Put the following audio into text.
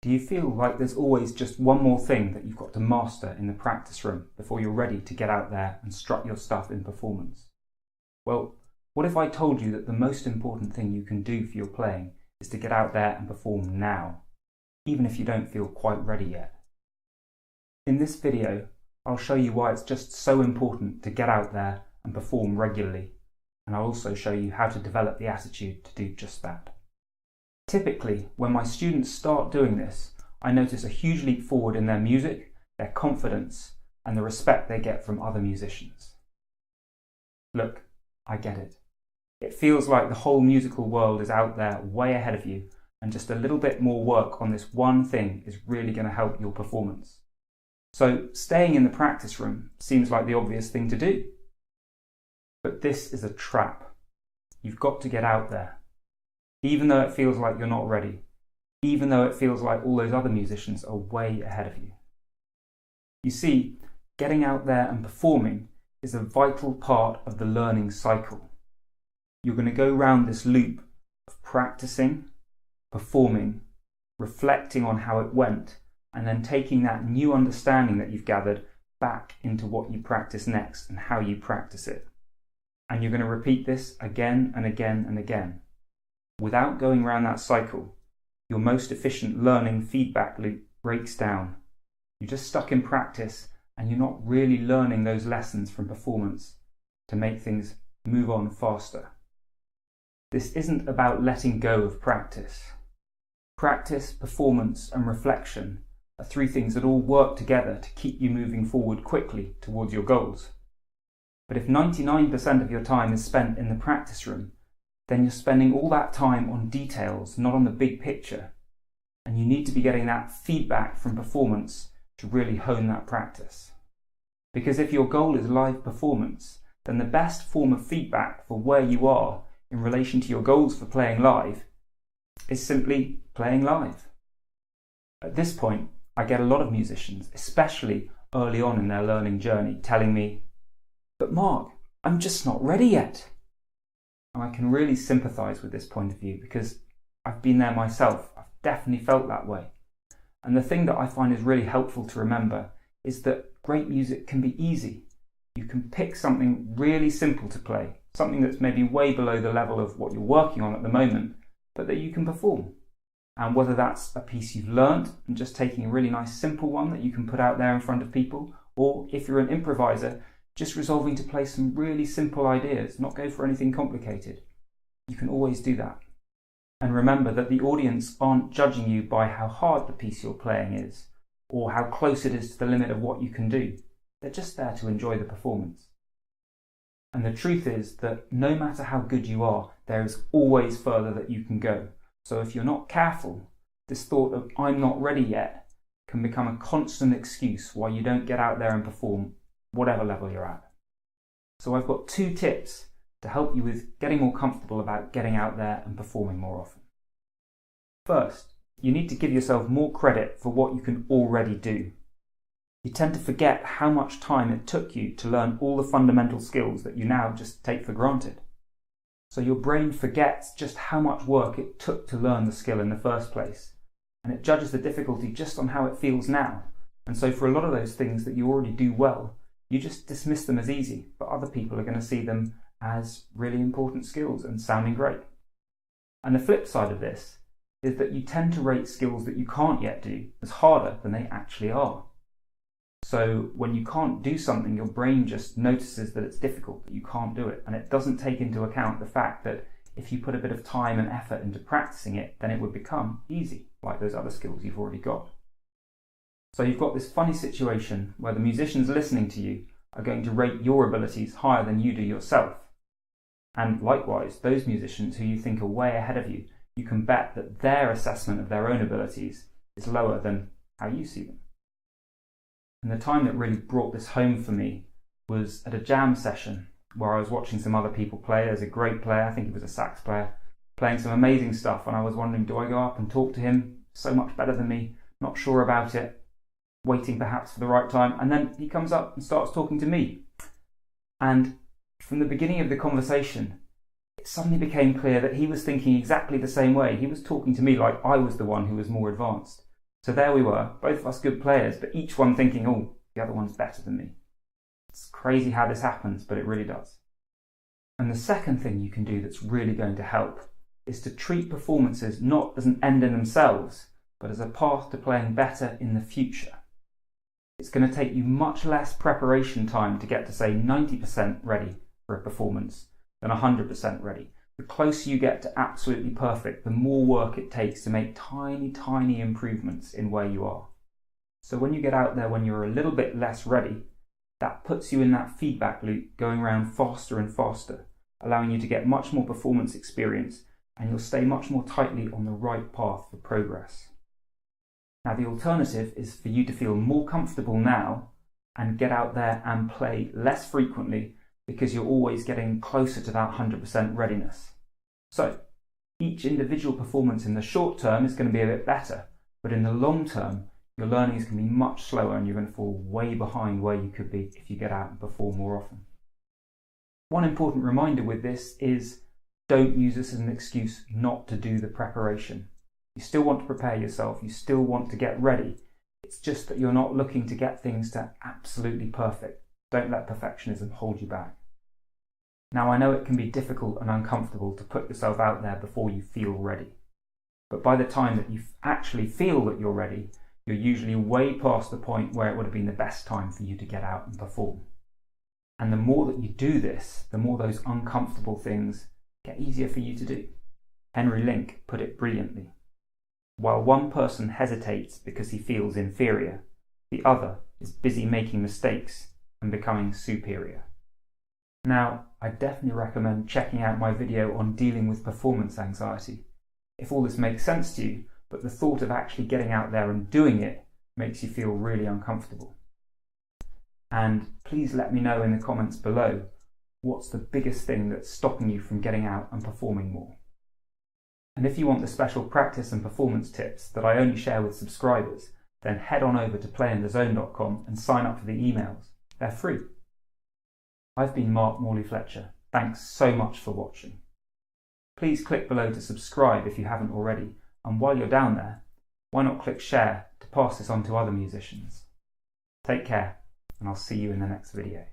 Do you feel like there's always just one more thing that you've got to master in the practice room before you're ready to get out there and strut your stuff in performance? Well, what if I told you that the most important thing you can do for your playing is to get out there and perform now, even if you don't feel quite ready yet? In this video, I'll show you why it's just so important to get out there and perform regularly, and I'll also show you how to develop the attitude to do just that. Typically, when my students start doing this, I notice a huge leap forward in their music, their confidence, and the respect they get from other musicians. Look, I get it. It feels like the whole musical world is out there way ahead of you, and just a little bit more work on this one thing is really going to help your performance. So staying in the practice room seems like the obvious thing to do. But this is a trap. You've got to get out there. Even though it feels like you're not ready, even though it feels like all those other musicians are way ahead of you. You see, getting out there and performing is a vital part of the learning cycle. You're going to go round this loop of practicing, performing, reflecting on how it went, and then taking that new understanding that you've gathered back into what you practice next and how you practice it. And you're going to repeat this again and again and again. Without going around that cycle, your most efficient learning feedback loop breaks down. You're just stuck in practice and you're not really learning those lessons from performance to make things move on faster. This isn't about letting go of practice. Practice, performance, and reflection are three things that all work together to keep you moving forward quickly towards your goals. But if 99% of your time is spent in the practice room, then you're spending all that time on details, not on the big picture. And you need to be getting that feedback from performance to really hone that practice. Because if your goal is live performance, then the best form of feedback for where you are in relation to your goals for playing live is simply playing live. At this point, I get a lot of musicians, especially early on in their learning journey, telling me, "But Mark, I'm just not ready yet." And I can really sympathise with this point of view because I've been there myself. I've definitely felt that way. And the thing that I find is really helpful to remember is that great music can be easy. You can pick something really simple to play, something that's maybe way below the level of what you're working on at the moment, but that you can perform. And whether that's a piece you've learnt and just taking a really nice simple one that you can put out there in front of people, or if you're an improviser, just resolving to play some really simple ideas, not go for anything complicated. You can always do that. And remember that the audience aren't judging you by how hard the piece you're playing is, or how close it is to the limit of what you can do. They're just there to enjoy the performance. And the truth is that no matter how good you are, there is always further that you can go. So if you're not careful, this thought of "I'm not ready yet" can become a constant excuse why you don't get out there and perform whatever level you're at. So I've got 2 tips to help you with getting more comfortable about getting out there and performing more often. First, you need to give yourself more credit for what you can already do. You tend to forget how much time it took you to learn all the fundamental skills that you now just take for granted. So your brain forgets just how much work it took to learn the skill in the first place, and it judges the difficulty just on how it feels now. And so for a lot of those things that you already do well, you just dismiss them as easy, but other people are going to see them as really important skills and sounding great. And the flip side of this is that you tend to rate skills that you can't yet do as harder than they actually are. So when you can't do something, your brain just notices that it's difficult, that you can't do it, and it doesn't take into account the fact that if you put a bit of time and effort into practicing it, then it would become easy, like those other skills you've already got. So you've got this funny situation where the musicians listening to you are going to rate your abilities higher than you do yourself. And likewise, those musicians who you think are way ahead of you, you can bet that their assessment of their own abilities is lower than how you see them. And the time that really brought this home for me was at a jam session where I was watching some other people play. There's a great player, I think he was a sax player, playing some amazing stuff, and I was wondering, do I go up and talk to him? So much better than me, not sure about it, waiting perhaps for the right time, and then he comes up and starts talking to me. And from the beginning of the conversation, it suddenly became clear that he was thinking exactly the same way. He was talking to me like I was the one who was more advanced. So there we were, both of us good players, but each one thinking, oh, the other one's better than me. It's crazy how this happens, but it really does. And the second thing you can do that's really going to help is to treat performances not as an end in themselves, but as a path to playing better in the future. It's going to take you much less preparation time to get to, say, 90% ready for a performance than 100% ready. The closer you get to absolutely perfect, the more work it takes to make tiny, tiny improvements in where you are. So when you get out there when you're a little bit less ready, that puts you in that feedback loop going around faster and faster, allowing you to get much more performance experience, and you'll stay much more tightly on the right path for progress. Now the alternative is for you to feel more comfortable now and get out there and play less frequently because you're always getting closer to that 100% readiness. So each individual performance in the short term is going to be a bit better, but in the long term, your learning is going to be much slower and you're going to fall way behind where you could be if you get out and perform more often. One important reminder with this is don't use this as an excuse not to do the preparation. You still want to prepare yourself, you still want to get ready. It's just that you're not looking to get things to absolutely perfect. Don't let perfectionism hold you back. Now I know it can be difficult and uncomfortable to put yourself out there before you feel ready. But by the time that you actually feel that you're ready, you're usually way past the point where it would have been the best time for you to get out and perform. And the more that you do this, the more those uncomfortable things get easier for you to do. Henry Link put it brilliantly. While one person hesitates because he feels inferior, the other is busy making mistakes and becoming superior. Now, I definitely recommend checking out my video on dealing with performance anxiety. If all this makes sense to you, but the thought of actually getting out there and doing it makes you feel really uncomfortable. And please let me know in the comments below, what's the biggest thing that's stopping you from getting out and performing more? And if you want the special practice and performance tips that I only share with subscribers, then head on over to playinthezone.com and sign up for the emails. They're free. I've been Mark Morley-Fletcher. Thanks so much for watching. Please click below to subscribe if you haven't already, and while you're down there, why not click share to pass this on to other musicians? Take care, and I'll see you in the next video.